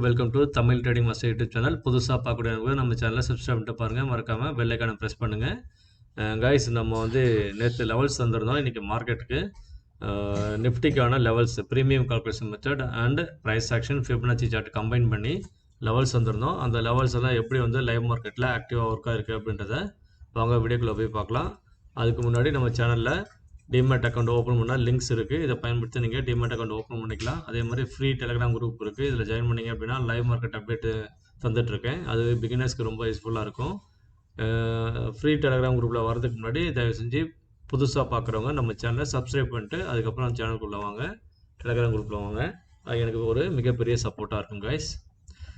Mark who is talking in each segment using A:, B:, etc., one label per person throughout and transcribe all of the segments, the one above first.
A: Welcome to Tamil trading master YouTube channel. புதுசாக பார்க்கக்கூடிய நம்ம சேனலை சப்ஸ்கிரைப் பண்ணிட்டு பாருங்கள். மறக்காமல் பெல் ஐக்கானை ப்ரெஸ் பண்ணுங்கள். கைஸ், நம்ம வந்து நேற்று லெவல்ஸ் தந்திருந்தோம். இன்றைக்கி மார்க்கெட்டுக்கு நிஃப்டிக்கான levels premium calculation method and price action Fibonacci chart combine பண்ணி லெவல்ஸ் தந்திருந்தோம். அந்த லெவல்ஸ் எல்லாம் எப்படி வந்து லைவ் மார்க்கெட்டில் ஆக்டிவாக ஒர்க்காக இருக்குது அப்படின்றத வாங்க வீடியோக்குள்ளே போய் பார்க்கலாம். அதுக்கு முன்னாடி நம்ம சேனலில் டிமேட் அக்கௌண்ட் ஓப்பன் பண்ணால் லிங்க்ஸ் இருக்குது. இதை பயன்படுத்தி நீங்கள் டிமேட் அக்கௌண்ட் ஓப்பன் பண்ணிக்கலாம். அதே மாதிரி ஃப்ரீ டெலிகிராம் குரூப் இருக்குது. இதில் ஜாயின் பண்ணிங்க அப்படின்னா லைவ் மார்க்கெட் அப்டேட்டு தந்துட்டுருக்கேன். அது பிகினர்ஸ்க்கு ரொம்ப யூஸ்ஃபுல்லாக இருக்கும். ஃப்ரீ டெலிகிராம் குரூப்பில் வரதுக்கு முன்னாடி தயவு செஞ்சு புதுசாக பார்க்குறவங்க நம்ம சேனலை சப்ஸ்கிரைப் பண்ணிட்டு அதுக்கப்புறம் அந்த சேனலுக்குள்ளே வாங்க, டெலிகிராம் குரூப்பில் வாங்க. அது எனக்கு ஒரு மிகப்பெரிய சப்போர்ட்டாக இருக்கும் கைஸ்.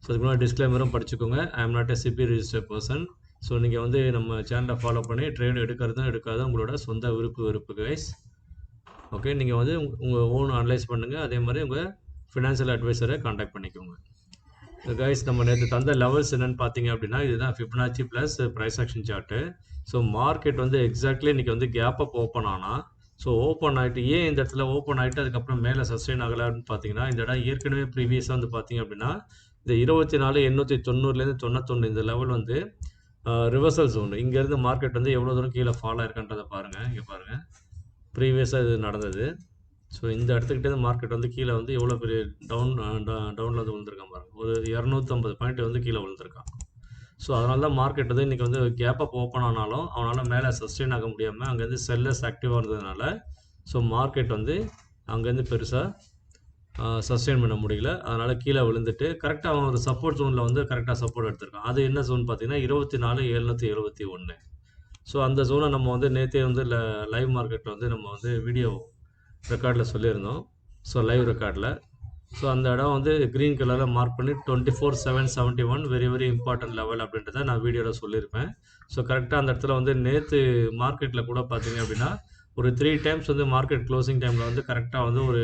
A: ஸோ அதுக்கு முன்னாடி டிஸ்க்ளைமரும் படிச்சுக்கோங்க. I am not a SEBI registered person. So நீங்கள் வந்து நம்ம சேனலை ஃபாலோ பண்ணி ட்ரேட் எடுக்கிறதும் எடுக்காதும் உங்களோட சொந்த விருப்பு கைஸ். ஓகே, நீங்கள் வந்து உங்கள் ஓன் அனலைஸ் பண்ணுங்கள். அதே மாதிரி உங்கள் ஃபினான்ஷியல் அட்வைசரை கான்டாக்ட் பண்ணிக்கோங்க. கைஸ், நம்ம நேற்று தந்த லெவல்ஸ் என்னென்னு பார்த்தீங்க அப்படின்னா இதுதான் Fibonacci plus price action chart. So market வந்து எக்ஸாக்ட்லி இன்றைக்கி வந்து கேப் அப் ஓப்பன் ஆனால், ஸோ ஓப்பன் ஆகிட்டு ஏன் இந்த இடத்துல ஓப்பன் ஆகிட்டு அதுக்கப்புறம் மேலே சஸ்டெயின் ஆகலை அப்படின்னு பார்த்தீங்கன்னா, இந்த இடம் ஏற்கனவே ப்ரீவியஸாக வந்து பார்த்தீங்க அப்படின்னா இந்த 24,890லேருந்து 91 இந்த லெவல் வந்து ரிவர்சல் ஜோன். இங்கேருந்து மார்க்கெட் வந்து எவ்வளோ தூரம் கீழே ஃபால் ஆயிருக்குன்றதை பாருங்கள். இங்கே பாருங்கள், ப்ரீவியஸாக இது நடந்தது. ஸோ இந்த இடத்துக்கிட்டே மார்க்கெட் வந்து கீழே வந்து எவ்வளோ பெரிய டவுனில் வந்து விழுந்திருக்கான் பாருங்கள். ஒரு 250 பாயிண்ட் வந்து கீழே விழுந்திருக்கான். ஸோ அதனால தான் மார்க்கெட் வந்து இன்றைக்கி வந்து கேப் அப் ஓப்பன் ஆனாலும் அவனால் மேலே சஸ்டெயின் ஆக முடியாமல் அங்கேருந்து செல்லர்ஸ் ஆக்டிவாக இருந்ததுனால ஸோ மார்க்கெட் வந்து அங்கேருந்து பெருசாக சஸ்டெயின் பண்ண முடியல. அதனால் கீழே விழுந்துட்டு கரெக்டாக அவன் ஒரு சப்போர்ட் ஜோனில் வந்து கரெக்டாக சப்போர்ட் எடுத்திருக்கான். அது என்ன ஜோன் பார்த்தீங்கன்னா 24,771. ஸோ அந்த ஜோனை நம்ம வந்து நேற்றே வந்து லைவ் மார்க்கெட்டில் வந்து நம்ம வந்து வீடியோ ரெக்கார்டில் சொல்லியிருந்தோம். ஸோ லைவ் ரெக்கார்டில் ஸோ அந்த இடம் வந்து க்ரீன் கலரில் மார்க் பண்ணி 24,771 வெரி வெரி இம்பார்ட்டன்ட் லெவல் அப்படின்றத நான் வீடியோவில் சொல்லியிருப்பேன். ஸோ கரெக்டாக அந்த இடத்துல வந்து நேற்று மார்க்கெட்டில் கூட பார்த்தீங்க அப்படின்னா ஒரு 3 டைம்ஸ் வந்து மார்க்கெட் க்ளோசிங் டைமில் வந்து கரெக்டாக வந்து ஒரு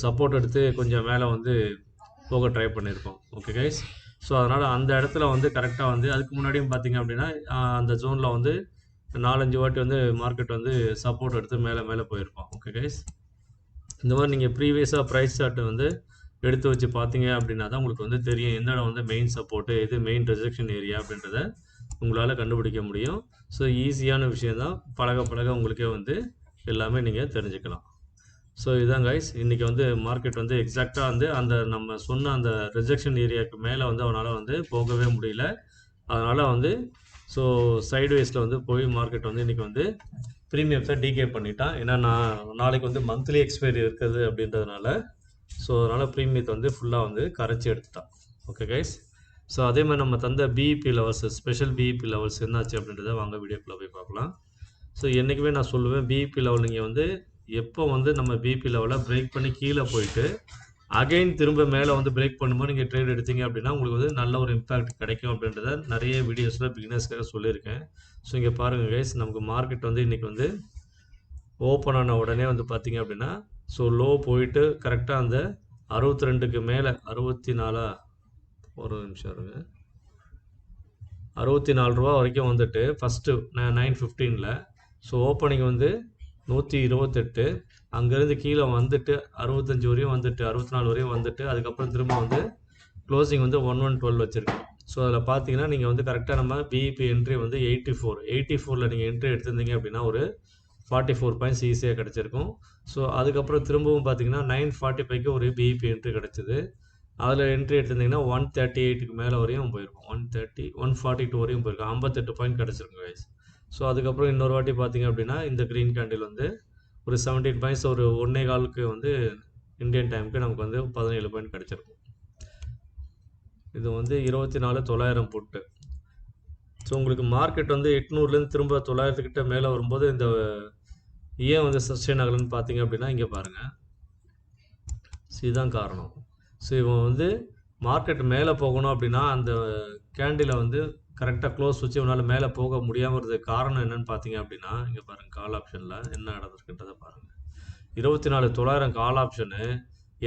A: சப்போர்ட் எடுத்து கொஞ்சம் மேலே வந்து போக ட்ரை பண்ணியிருக்கோம். ஓகே கைஸ், ஸோ அதனால் அந்த இடத்துல வந்து கரெக்டாக வந்து அதுக்கு முன்னாடியும் பார்த்திங்க அப்படின்னா அந்த ஜோனில் வந்து 4-5 வாட்டி வந்து மார்க்கெட் வந்து சப்போர்ட் எடுத்து மேலே போயிருப்போம். ஓகே கைஸ், இந்த மாதிரி நீங்கள் ப்ரீவியஸாக ப்ரைஸ் சார்ட்டு வந்து எடுத்து வச்சு பார்த்தீங்க அப்படின்னா தான் உங்களுக்கு வந்து தெரியும் எந்த இடம் வந்து மெயின் சப்போர்ட்டு எது மெயின் ரிஜெக்ஷன் ஏரியா அப்படின்றத உங்களால் கண்டுபிடிக்க முடியும். ஸோ ஈஸியான விஷயம் தான், பழக உங்களுக்கே வந்து எல்லாமே நீங்கள் தெரிஞ்சுக்கலாம். ஸோ இதுதான் கைஸ், இன்றைக்கி வந்து மார்க்கெட் வந்து எக்ஸாக்டாக வந்து அந்த நம்ம சொன்ன அந்த ரிஜெக்ஷன் ஏரியாவுக்கு மேலே வந்து அவனால் வந்து போகவே முடியல. அதனால் வந்து ஸோ சைட்வேஸில் வந்து போய் மார்க்கெட் வந்து இன்றைக்கி வந்து ப்ரீமியம்ஸை டீகே பண்ணிட்டான். ஏன்னா நாளைக்கு வந்து மந்த்லி எக்ஸ்பைரி இருக்குது அப்படின்றதுனால ஸோ அதனால் ப்ரீமியத்தை வந்து ஃபுல்லாக வந்து கரைச்சி எடுத்துட்டான். ஓகே கைஸ், ஸோ அதே மாதிரி நம்ம தந்த PIB levels special PIB levels என்னாச்சு அப்படின்றத வாங்க வீடியோக்குள்ளே போய் பார்க்கலாம். ஸோ என்றைக்குமே நான் சொல்லுவேன், பிஇபி லெவல் நீங்கள் வந்து எப்போ வந்து நம்ம பிபி லெவலை பிரேக் பண்ணி கீழே போயிட்டு அகைன் திரும்ப மேலே வந்து பிரேக் பண்ணும்போது நீங்கள் ட்ரேட் எடுத்தீங்க அப்படின்னா உங்களுக்கு வந்து நல்ல ஒரு இம்பாக்ட் கிடைக்கும் அப்படின்றத நிறைய வீடியோஸில் பிகினர்ஸ்க்காக சொல்லியிருக்கேன். ஸோ இங்கே பாருங்கள் கைஸ், நமக்கு மார்க்கெட் வந்து இன்றைக்கி வந்து ஓப்பன் ஆன உடனே வந்து பார்த்தீங்க அப்படின்னா ஸோ லோ போயிட்டு கரெக்டாக அந்த 62க்கு மேலே 64 ஒரு நிமிஷம் இருங்க 64 ரூபா வரைக்கும் வந்துட்டு ஃபஸ்ட்டு 9:15 ஸோ ஓப்பனிங் வந்து 128, அங்கேருந்து கீழே வந்துட்டு 65 வரையும் வந்துட்டு 64 வரையும் வந்துட்டு அதுக்கப்புறம் திரும்ப வந்து க்ளோசிங் வந்து 1112 வச்சுருக்கேன். ஸோ அதில் பார்த்தீங்கன்னா நீங்கள் வந்து கரெக்டாக நம்ம பிஇபி என்ட்ரி வந்து 84 நீங்கள் என்ட்ரி எடுத்திருந்தீங்க அப்படின்னா ஒரு 44 பாயிண்ட்ஸ் ஈஸியாக கிடச்சிருக்கும். ஸோ அதுக்கப்புறம் திரும்பவும் பார்த்தீங்கன்னா 945க்கு ஒரு பிஇபி என்ட்ரி கிடச்சிது. அதில் என்ட்ரி எடுத்திருந்தீங்கன்னா 138க்கு மேலே வரையும் போயிருக்கும். 142 வரையும் போயிருக்கும். 58 பாயிண்ட் கிடச்சிருக்கும் கைஸ். ஸோ அதுக்கப்புறம் இன்னொரு வாட்டி பார்த்தீங்க அப்படின்னா இந்த க்ரீன் கேண்டில் வந்து ஒரு 17 பாயிண்ட்ஸ் ஒரு 1.25க்கு வந்து இந்தியன் டைமுக்கு நமக்கு வந்து 17 பாயிண்ட் கிடச்சிருக்கும். இது வந்து 24,900 போட்டு ஸோ உங்களுக்கு மார்க்கெட் வந்து 800லேருந்து திரும்ப 900கிட்ட மேலே வரும்போது இந்த ஏன் வந்து சஸ்டெயின் ஆகலன்னு பார்த்தீங்க அப்படின்னா இங்கே பாருங்கள், இதுதான் காரணம். ஸோ இவன் வந்து மார்க்கெட் மேலே போகணும் அப்படின்னா அந்த கேண்டிலை வந்து கரெக்டாக க்ளோஸ் வச்சு இவனால் மேலே போக முடியாமல் இருந்தது காரணம் என்னென்னு பார்த்தீங்க அப்படின்னா இங்கே பாருங்கள், கால் ஆப்ஷனில் என்ன நடந்திருக்குன்றதை பாருங்கள். 24,900 கால் ஆப்ஷனு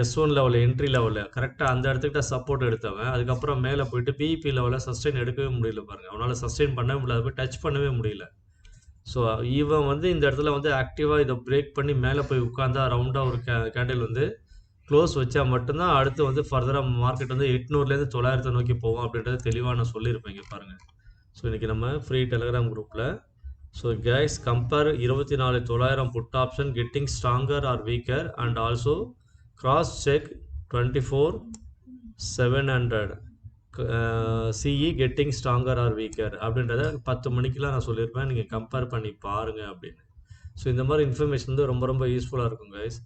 A: S1 லெவலில் என்ட்ரி லெவலில் கரெக்டாக அந்த இடத்துக்கிட்ட சப்போர்ட் எடுத்தவன் அதுக்கப்புறம் மேலே போயிட்டு பிஇபி லெவலில் சஸ்டெயின் எடுக்கவே முடியல பாருங்கள். அவனால் சஸ்டெயின் பண்ணவே முடியல, போய் டச் பண்ணவே முடியல. ஸோ இவன் வந்து இந்த இடத்துல வந்து ஆக்டிவாக இதை பிரேக் பண்ணி மேலே போய் உட்காந்தா ரவுண்டாக ஒரு கேண்டில் வந்து க்ளோஸ் வச்சா மட்டும்தான் அடுத்து வந்து ஃபர்தராக மார்க்கெட் வந்து 800லேருந்து 900 நோக்கி போவோம் அப்படின்றத தெளிவாக நான் சொல்லியிருப்பேன். இங்கே பாருங்கள். ஸோ இன்றைக்கி நம்ம ஃப்ரீ டெலிகிராம் குரூப்பில் so guys compare 24,900 put option getting stronger or weaker and also cross check 24,700 CE getting stronger or weaker அப்படின்றத 10 மணிக்கெலாம் நான் சொல்லியிருப்பேன். நீங்கள் கம்பேர் பண்ணி பாருங்கள் அப்படின்னு. ஸோ இந்த மாதிரி இன்ஃபர்மேஷன் வந்து ரொம்ப ரொம்ப யூஸ்ஃபுல்லாக இருக்கும் guys.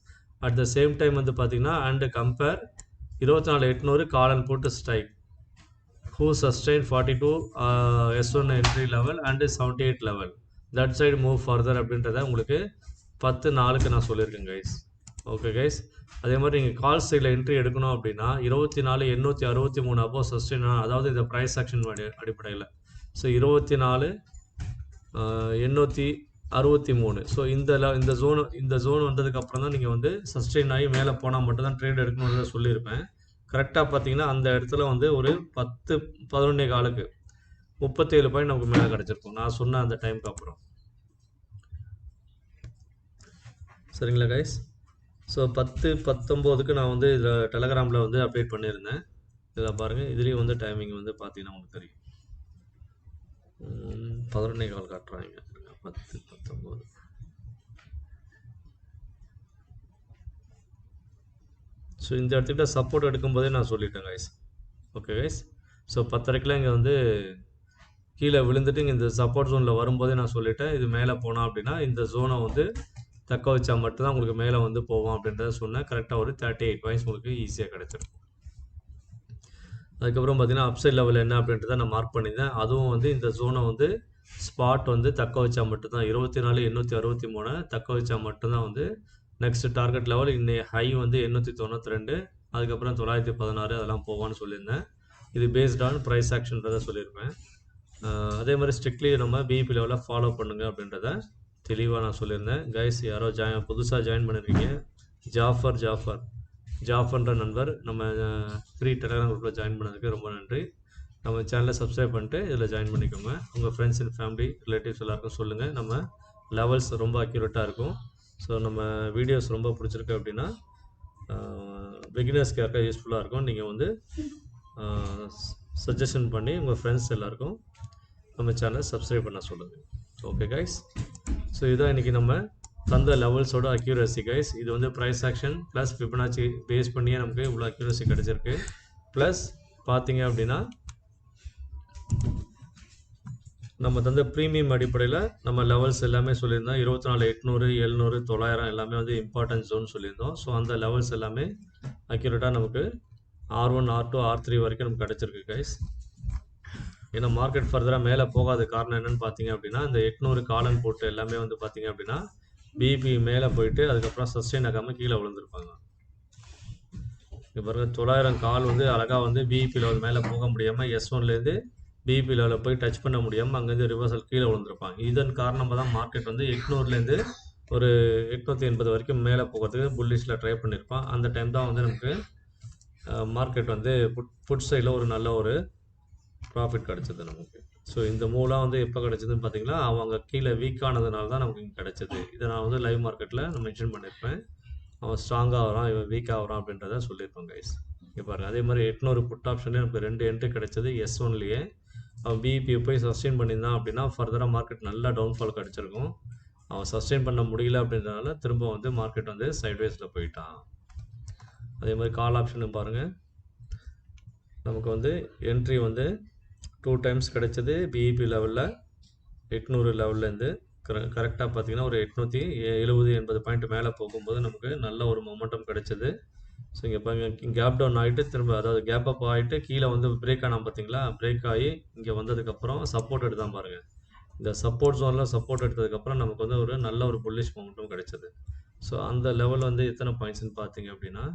A: At the same time வந்து பார்த்தீங்கன்னா and compare 24,800 call and put strike who sustained 42 S1 entry level and 78 level that side move further அப்படின்றத உங்களுக்கு 10 நான் சொல்லியிருக்கேன் கைஸ். ஓகே கைஸ், அதே மாதிரி நீங்கள் கால் சைடில் என்ட்ரி எடுக்கணும் அப்படின்னா 24,863 அப்போ சஸ்டெயின், அதாவது இந்த ப்ரைஸ் ஆக்ஷன் அடிப்படையில். ஸோ 24,863. ஸோ இந்த ஜோன் வந்ததுக்கப்புறம் தான் நீங்கள் வந்து சஸ்டெயின் ஆகி மேலே போனால் மட்டும் தான் ட்ரேட் எடுக்கணுன்றத சொல்லியிருப்பேன். கரெக்டாக பார்த்தீங்கன்னா அந்த இடத்துல வந்து ஒரு 10-11 காலுக்கு 37 பாயிண்ட் நமக்கு மேலே கிடச்சிருக்கும் நான் சொன்ன அந்த டைமுக்கு அப்புறம். சரிங்களா கைஸ்? ஸோ 10-19க்கு நான் வந்து இதில் டெலகிராமில் வந்து அப்டேட் பண்ணியிருந்தேன். இதில் பாருங்கள், இதுலேயும் வந்து டைமிங் வந்து பார்த்தீங்கன்னா உங்களுக்கு தெரியும். 11 கால் காட்டுறாங்க. 10-19. ஸோ இந்த இடத்துக்கிட்ட சப்போர்ட் எடுக்கும்போதே நான் சொல்லிட்டேன் கைஸ். ஓகே கைஸ், ஸோ 10:30க்குலாம் இங்கே வந்து கீழே விழுந்துட்டு இங்கே இந்த சப்போர்ட் ஜோனில் வரும்போதே நான் சொல்லிட்டேன், இது மேலே போனால் அப்படின்னா இந்த ஜோனை வந்து தக்க வச்சா மட்டும்தான் உங்களுக்கு மேலே வந்து போவோம் அப்படின்றத சொன்னேன். கரெக்டாக ஒரு 38 பாயிண்ட்ஸ் உங்களுக்கு ஈஸியாக கிடச்சிருக்கும். அதுக்கப்புறம் பார்த்தீங்கன்னா அப்சைட் லெவல் என்ன அப்படின்றத நான் மார்க் பண்ணியிருந்தேன். அதுவும் வந்து இந்த ஜோனை வந்து ஸ்பாட் வந்து தக்க வச்சா மட்டும்தான் 24,863 தக்க வச்சா மட்டும்தான் வந்து நெக்ஸ்ட் டார்கெட் லெவல். இன்னைக்கு ஹை வந்து 892, அதுக்கப்புறம் 916 அதெல்லாம் போவான்னு சொல்லியிருந்தேன். இது பேஸ்ட் ஆன் ப்ரைஸ் ஆக்ஷன்றதை சொல்லியிருப்பேன். அதே மாதிரி ஸ்ட்ரிக்ட்லி நம்ம பிஇபி லெவலில் ஃபாலோ பண்ணுங்க அப்படின்றத தெளிவாக நான் சொல்லியிருந்தேன். கைஸ் யாரோ புதுசாக ஜாயின் பண்ணியிருக்கீங்க, ஜாஃபர்ன்ற நண்பர் நம்ம ஃப்ரீ டெலிகிராம் குரூப்பில் ஜாயின் பண்ணதுக்கு ரொம்ப நன்றி. நம்ம சேனலை சப்ஸ்கிரைப் பண்ணிட்டு இதில் ஜாயின் பண்ணிக்கோங்க. உங்கள் ஃப்ரெண்ட்ஸ் அண்ட் ஃபேமிலி ரிலேட்டிவ்ஸ் எல்லாருக்கும் சொல்லுங்கள். நம்ம லெவல்ஸ் ரொம்ப அக்யூரேட்டாக இருக்கும். ஸோ நம்ம வீடியோஸ் ரொம்ப பிடிச்சிருக்கு அப்படின்னா பிகினர்ஸ்க்காக யூஸ்ஃபுல்லாக இருக்கும். நீங்கள் வந்து சஜஷன் பண்ணி உங்கள் ஃப்ரெண்ட்ஸ் எல்லாருக்கும் நம்ம சேனலை சப்ஸ்கிரைப் பண்ண சொல்லுங்கள். ஓகே கைஸ், ஸோ இதுதான் இன்றைக்கி நம்ம தந்த லெவல்ஸோட அக்யூரசி கைஸ். இது வந்து price action plus Fibonacci base பண்ணியே நமக்கு இவ்வளோ அக்யூரசி கிடச்சிருக்கு. ப்ளஸ் பார்த்தீங்க அப்படின்னா நம்ம தந்த ப்ரீமியம் அடிப்படையில் நம்ம லெவல்ஸ் எல்லாமே சொல்லியிருந்தோம். 24,800, 700, 900 எல்லாமே வந்து இம்பார்ட்டன்ட் ஜோன் சொல்லியிருந்தோம். ஸோ அந்த லெவல்ஸ் எல்லாமே அக்யூரேட்டாக நமக்கு R1, R2, R3 வரைக்கும் நமக்கு கிடச்சிருக்கு கைஸ். ஏன்னா மார்க்கெட் ஃபர்தராக மேலே போகாத காரணம் என்னென்னு பார்த்தீங்க அப்படின்னா இந்த 800 காலன் போட்டு எல்லாமே வந்து பார்த்தீங்க அப்படின்னா பிபி மேலே போயிட்டு அதுக்கப்புறம் சஸ்டெயின் ஆகாமல் கீழே விழுந்திருப்பாங்க. இப்போ பாருங்கள் 900 கால் வந்து அழகாக வந்து பிஇபி லெவல் மேலே போக முடியாமல் S1லேருந்து பிஇபி லெவலில் போய் டச் பண்ண முடியாமல் அங்கேருந்து ரிவர்சல் கீழே விழுந்திருப்பாங்க. இதன் காரணமாக தான் மார்க்கெட் வந்து 800லேருந்து ஒரு 880 வரைக்கும் மேலே போகிறதுக்கு புல்லிஷில் ட்ரை பண்ணியிருப்பான். அந்த டைம் தான் வந்து நமக்கு மார்க்கெட் வந்து புட் சைடில் ஒரு நல்ல ஒரு ப்ராஃபிட் கிடச்சிது நமக்கு. ஸோ இந்த மூவ்லாம் வந்து எப்போ கிடச்சிதுன்னு பார்த்தீங்கன்னா அவங்க கீழே வீக் ஆனதுனால தான் நமக்கு இங்கே கிடச்சிது. இதை நான் வந்து லைவ் மார்க்கெட்டில் நான் மென்ஷன் பண்ணியிருப்பேன். அவன் ஸ்ட்ராங்காக வரான், இவன் வீக்காக வரான் அப்படின்றத சொல்லியிருப்பான் கைஸ். இங்கே பாருங்கள், அதே மாதிரி 800 புட் ஆப்ஷன்லேயே நமக்கு 2 என்ட்ரி கிடச்சிது S1லேயே. அவன் பிஇபியை போய் சஸ்டெயின் பண்ணியிருந்தான் அப்படின்னா ஃபர்தராக மார்க்கெட் நல்லா டவுன்ஃபால் கிடச்சிருக்கும். அவன் சஸ்டெயின் பண்ண முடியல அப்படின்றதுனால திரும்ப வந்து மார்க்கெட் வந்து சைட்வேஸில் போயிட்டான். அதே மாதிரி கால் ஆப்ஷனும் பாருங்கள், நமக்கு வந்து என்ட்ரி வந்து 2 டைம்ஸ் கிடச்சிது பிஇபி லெவலில் 800 லெவல்லேருந்து. கரெக்டாக பார்த்தீங்கன்னா ஒரு 870-80 பாயிண்ட் மேலே போகும்போது நமக்கு நல்ல ஒரு மொமெண்டம் கிடச்சிது. ஸோ இங்கே பாருங்கள், கேப் டவுன் ஆகிட்டு திரும்ப அதாவது கேப் அப் ஆகிட்டு கீழே வந்து பிரேக் ஆனால் பார்த்தீங்களா, பிரேக் ஆகி இங்கே வந்ததுக்கப்புறம் சப்போர்ட் எடுத்தான் பாருங்கள். இந்த சப்போர்ட் ஜோனில் சப்போர்ட் எடுத்ததுக்கப்புறம் நமக்கு வந்து ஒரு நல்ல ஒரு புல்லிஷ் மொமெண்டம் கிடச்சிது. ஸோ அந்த லெவல் வந்து எத்தனை பாயிண்ட்ஸ்னு பார்த்தீங்க அப்படின்னா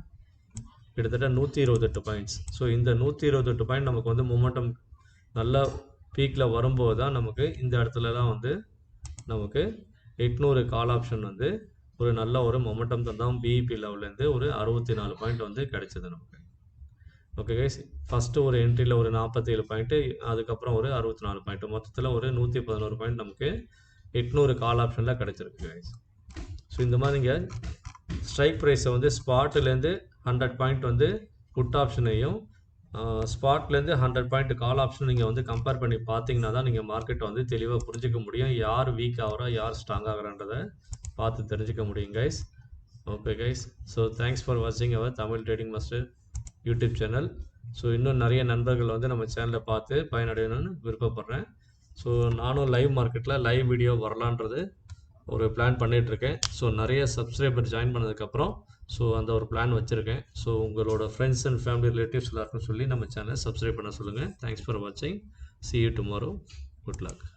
A: கிட்டத்தட்ட 128 பாயிண்ட்ஸ். ஸோ இந்த 128 பாயிண்ட் நமக்கு வந்து மொமெண்டம் நல்லா பீக்கில் வரும்போது தான் நமக்கு இந்த இடத்துலலாம் வந்து நமக்கு 800 கால் ஆப்ஷன் வந்து ஒரு நல்ல ஒரு மொமெண்டம் தந்தான். பிஇபி லெவல்லேருந்து ஒரு 64 பாயிண்ட் வந்து கிடைச்சது நமக்கு. ஓகே கைஸ், ஃபஸ்ட்டு ஒரு என்ட்ரியில் ஒரு 47 பாயிண்ட்டு, அதுக்கப்புறம் ஒரு 64 பாயிண்ட்டு, மொத்தத்தில் ஒரு 111 பாயிண்ட் நமக்கு 800 கால் ஆப்ஷனில் கிடச்சிருக்கு கைஸ். ஸோ இந்த மாதிரி நீங்கள் ஸ்ட்ரைக் ப்ரைஸை வந்து ஸ்பாட்டிலேருந்து 100 பாயிண்ட் வந்து புட் ஆப்ஷனையும் ஸ்பாட்லேருந்து 100 பாயிண்ட் கால் ஆப்ஷன் நீங்கள் வந்து கம்பேர் பண்ணி பார்த்தீங்கன்னா தான் நீங்கள் மார்க்கெட்டை வந்து தெளிவாக புரிஞ்சிக்க முடியும். யார் வீக் ஆகிறா, யார் ஸ்ட்ராங் ஆகிறான்றதை பார்த்து தெரிஞ்சுக்க முடியும் guys. Okay guys, so thanks for வாட்சிங் our Tamil trading master YouTube channel. So இன்னும் நிறைய நண்பர்கள் வந்து நம்ம சேனலை பார்த்து பயனடையணும்னு விருப்பப்படுறேன். ஸோ நானும் லைவ் மார்க்கெட்டில் லைவ் வீடியோ வரலான்றது ஒரு பிளான் பண்ணிகிட்ருக்கேன். ஸோ நிறைய சப்ஸ்கிரைபர் ஜாயின் பண்ணதுக்கப்புறம் ஸோ அந்த ஒரு பிளான் வச்சுருக்கேன். ஸோ உங்களோட ஃப்ரெண்ட்ஸ் அண்ட் ஃபேமிலி ரிலேட்டிவ்ஸ் எல்லாருக்கும் சொல்லி நம்ம சேனலை சப்ஸ்கிரைப் பண்ண சொல்லுங்கள். தேங்க்ஸ் ஃபார் வாட்சிங். See you tomorrow. Good luck.